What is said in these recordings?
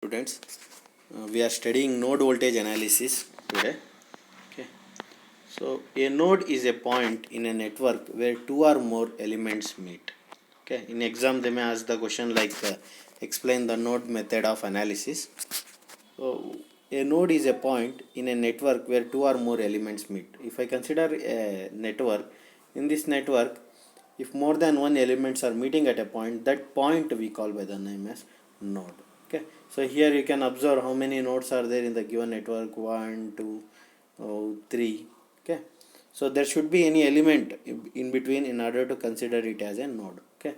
Students, we are studying node voltage analysis today. Okay, so a node is a point in a network where two or more elements meet. Okay, in exam they may ask the question like explain the node method of analysis. So a node is a point in a network where two or more elements meet. If I consider a network, in this network, if more than one elements are meeting at a point, that point we call by the name as node. Okay, so here you can observe how many nodes are there in the given network: 1, 2, 3. Okay, so there should be any element in between in order to consider it as a node. Okay,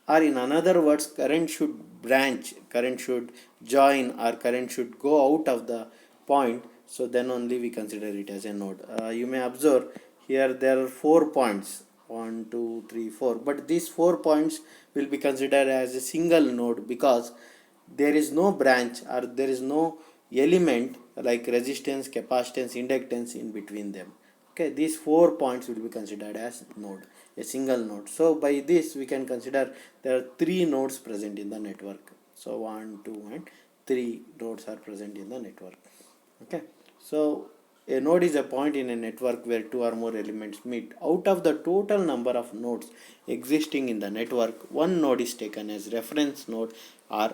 or in another words, current should branch, current should join, or current should go out of the point, so then only we consider it as a node. You may observe here there are 4 points, 1 2 3 4, but these 4 points will be considered as a single node because there is no branch or there is no element like resistance, capacitance, inductance in between them. Okay, these 4 points will be considered as node, a single node. So by this we can consider there are 3 nodes present in the network. So 1 2 and 3 nodes are present in the network. Okay, so a node is a point in a network where two or more elements meet. Out of the total number of nodes existing in the network, one node is taken as reference node or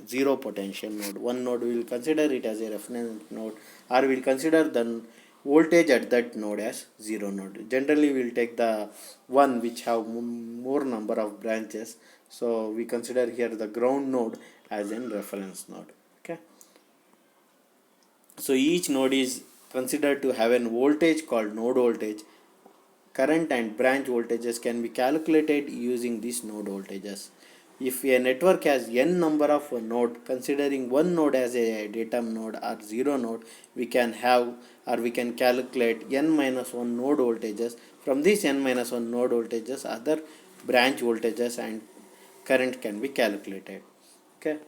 zero potential node. One node we will consider it as a reference node, or we will consider the voltage at that node as zero node. Generally we will take the one which have more number of branches, so we consider here the ground node as in reference node. Okay, so each node is considered to have an voltage called node voltage. Current and branch voltages can be calculated using these node voltages. If a network has n number of node, considering one node as a datum node or zero node, we can have or we can calculate n minus 1 node voltages. From these n minus 1 node voltages, other branch voltages and current can be calculated. Okay,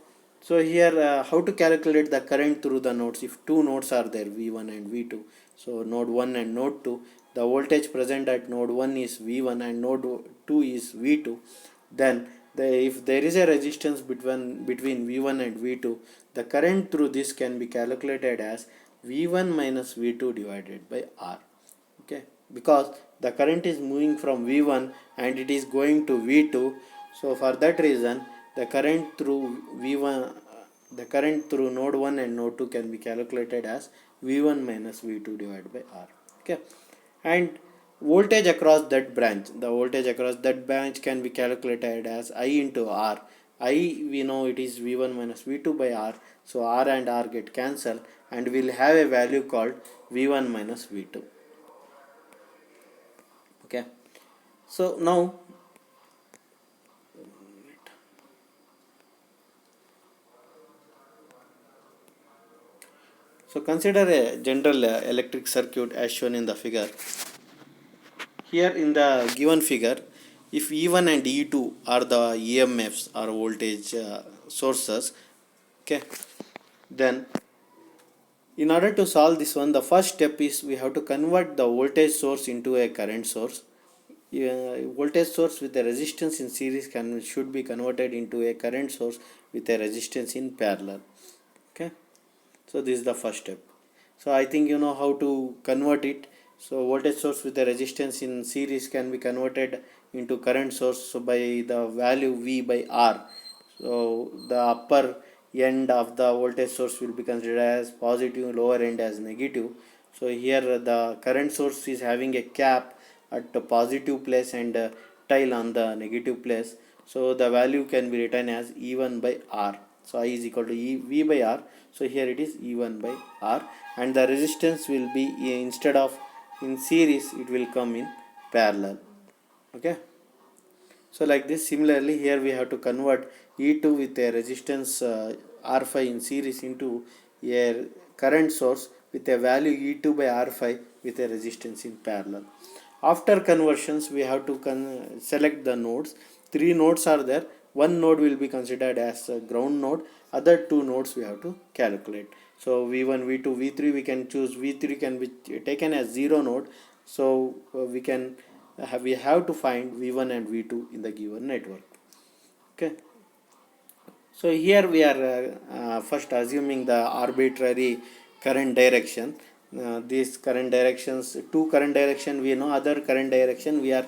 so here how to calculate the current through the nodes? If two nodes are there, v1 and v2, so node 1 and node 2, the voltage present at node 1 is v1 and node 2 is v2, then if there is a resistance between v1 and v2, the current through this can be calculated as v1 minus v2 divided by r. Okay, because the current is moving from v1 and it is going to v2, so for that reason the current through v1, the current through node 1 and node 2 can be calculated as v1 minus v2 divided by r. Okay, and voltage across that branch, the voltage across that branch can be calculated as I into r. I, we know it is v1 minus v2 by r, so r and r get cancelled and we will have a value called v1 minus v2. Okay, so now consider a general electric circuit as shown in the figure. Here in the given figure, if E1 and E2 are the EMFs or voltage sources, okay, then in order to solve this one, the first step is we have to convert the voltage source into a current source. Voltage source with a resistance in series should be converted into a current source with a resistance in parallel. Okay, so this is the first step. So I think you know how to convert it. So voltage source with a resistance in series can be converted into current source, so by the value V by R. So the upper end of the voltage source will be considered as positive, lower end as negative. So here the current source is having a cap at the positive place and a tail on the negative place. So the value can be written as E1 by R. So I is equal to V by R. So here it is E1 by R, and the resistance will be, instead of in series, it will come in parallel. Okay, so like this, similarly here we have to convert E2 with a resistance R5 in series into a current source with a value E2 by R5 with a resistance in parallel. After conversions, we have to select the nodes. 3 nodes are there. One node will be considered as a ground node. Other 2 nodes we have to calculate. So V1, V2, V3 we can choose. V3 can be taken as 0 node. So we have to find V1 and V2 in the given network. Okay. So here we are first assuming the arbitrary current direction. These current directions, two current direction we know, other current direction we are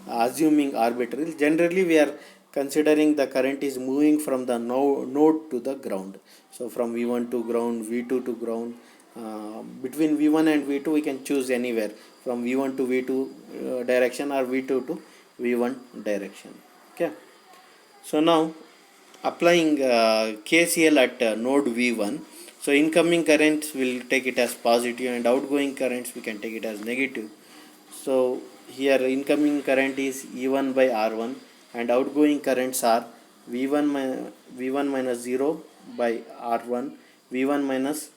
assuming arbitrary. Generally we are considering the current is moving from the node to the ground. So from V1 to ground, V2 to ground. Between V1 and V2 we can choose anywhere from V1 to V2 direction or V2 to V1 direction. Okay. So now applying KCL at node V1. So incoming currents will take it as positive and outgoing currents we can take it as negative. So here incoming current is E1 by R1 and outgoing currents are V1 minus 0 by R1, V1 minus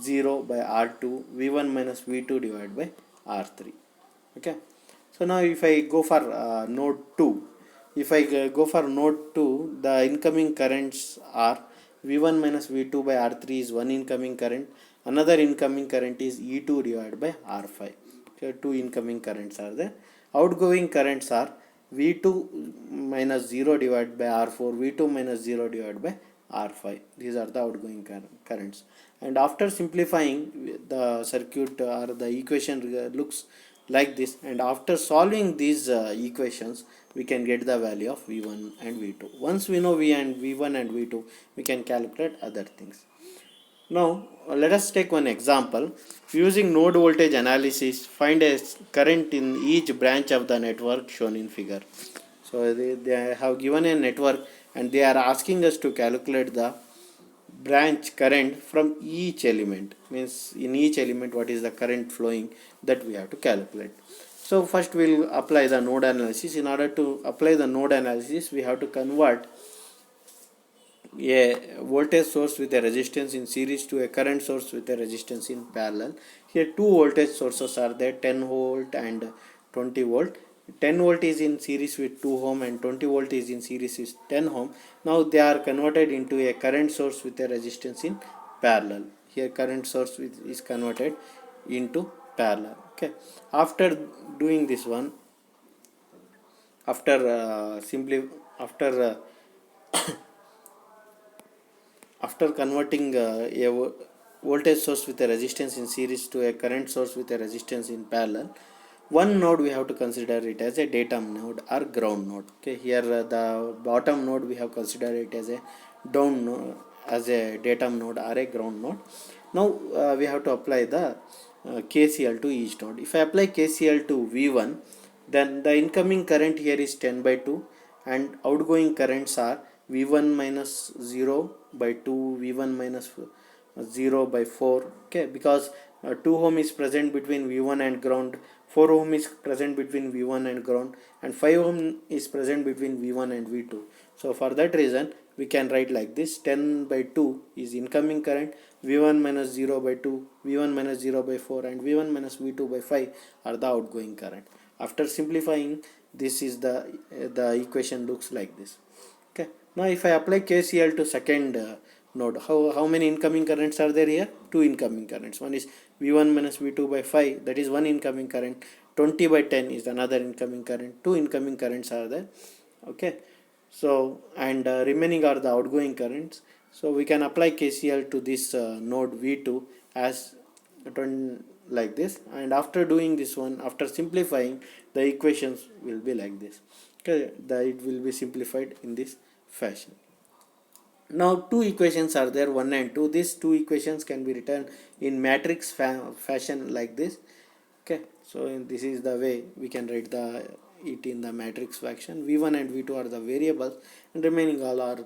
0 by R2, V1 minus V2 divided by R3. Okay. So now if I go for node 2, if I go for node 2, the incoming currents are V1 minus V2 by R3 is one incoming current. Another incoming current is E2 divided by R5. So two incoming currents are there. Outgoing currents are V2 minus 0 divided by R4, V2 minus 0 divided by R5. These are the outgoing currents. And after simplifying, the circuit or the equation looks like this, and after solving these equations we can get the value of V1 and V2. Once we know V1 and V2, we can calculate other things. Now let us take one example. Using node voltage analysis, find a current in each branch of the network shown in figure. So they have given a network and they are asking us to calculate the branch current from each element, means in each element what is the current flowing, that we have to calculate. So first we'll apply the node analysis. In order to apply the node analysis, we have to convert a voltage source with a resistance in series to a current source with a resistance in parallel. Here two voltage sources are there, 10 volt and 20 volt. 10 volt is in series with 2 ohm and 20 volt is in series with 10 ohm. Now they are converted into a current source with a resistance in parallel. Here current source is converted into parallel. Okay. After doing this one, after after converting a voltage source with a resistance in series to a current source with a resistance in parallel, one node we have to consider it as a datum node or ground node. Okay, here the bottom node we have considered it as a down node, as a datum node or a ground node. Now we have to apply the KCL to each node. If I apply KCL to V1, then the incoming current here is 10 by 2 and outgoing currents are V1 minus 0 by 2, V1 minus 0 by 4. Okay, because 2 ohm is present between V1 and ground, 4 ohm is present between V1 and ground, and 5 ohm is present between V1 and V2. So for that reason we can write like this: 10 by 2 is incoming current, V1 minus 0 by 2, V1 minus 0 by 4, and V1 minus V2 by 5 are the outgoing current. After simplifying, this is the equation looks like this. Okay. Now if I apply KCL to second node, how many incoming currents are there here? Two incoming currents. One is V1 minus V2 by 5, that is one incoming current. 20 by 10 is another incoming current. Two incoming currents are there. Okay. So and remaining are the outgoing currents. So we can apply KCL to this node V2 as like this, and after doing this one, after simplifying, the equations will be like this. Okay, it will be simplified in this fashion. Now two equations are there, 1 and 2. These two equations can be written in matrix fashion like this. Okay, so this is the way we can write it in the matrix fashion. V1 and V2 are the variables and remaining all are,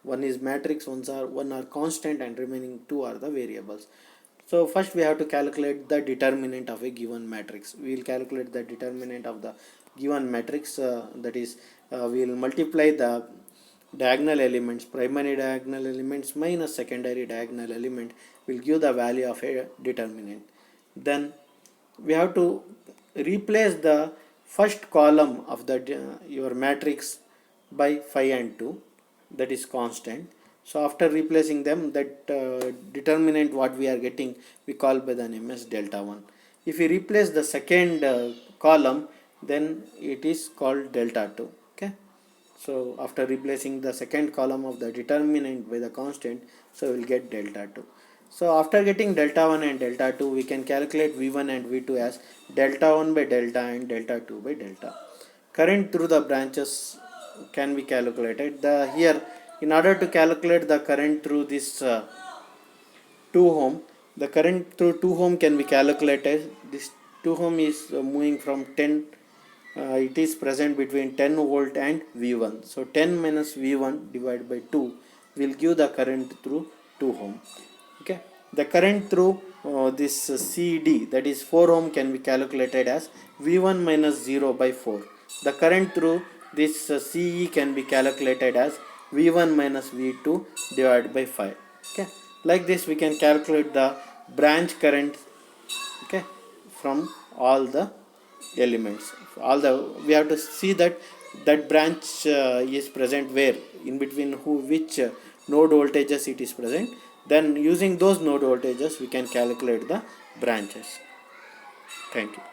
one is matrix, one are constant, and remaining two are the variables. So first we have to calculate the determinant of a given matrix. We will calculate the determinant of the given matrix, that is we will multiply the diagonal elements, primary diagonal elements minus secondary diagonal element will give the value of a determinant. Then we have to replace the first column of the your matrix by 5 and 2, that is constant. So after replacing them, that determinant what we are getting we call by the name as delta 1. If we replace the second column, then it is called delta 2. Okay, So after replacing the second column of the determinant by the constant, so we will get delta 2. So after getting delta 1 and delta 2, we can calculate V1 and V2 as delta 1 by delta and delta 2 by delta. Current through the branches can be calculated. Here, in order to calculate the current through this 2 ohm, the current through 2 ohm can be calculated. This 2 ohm is moving from 10, it is present between 10 volt and V1. So 10 minus V1 divided by 2 will give the current through 2 ohm. Okay, the current through this CD, that is 4 ohm, can be calculated as V1 minus 0 by 4. The current through this CE can be calculated as V1 minus V2 divided by 5. Okay, like this we can calculate the branch current, okay, from all the elements. All the, we have to see that that branch is present where, in between which node voltages it is present. Then using those node voltages we can calculate the branches. Thank you.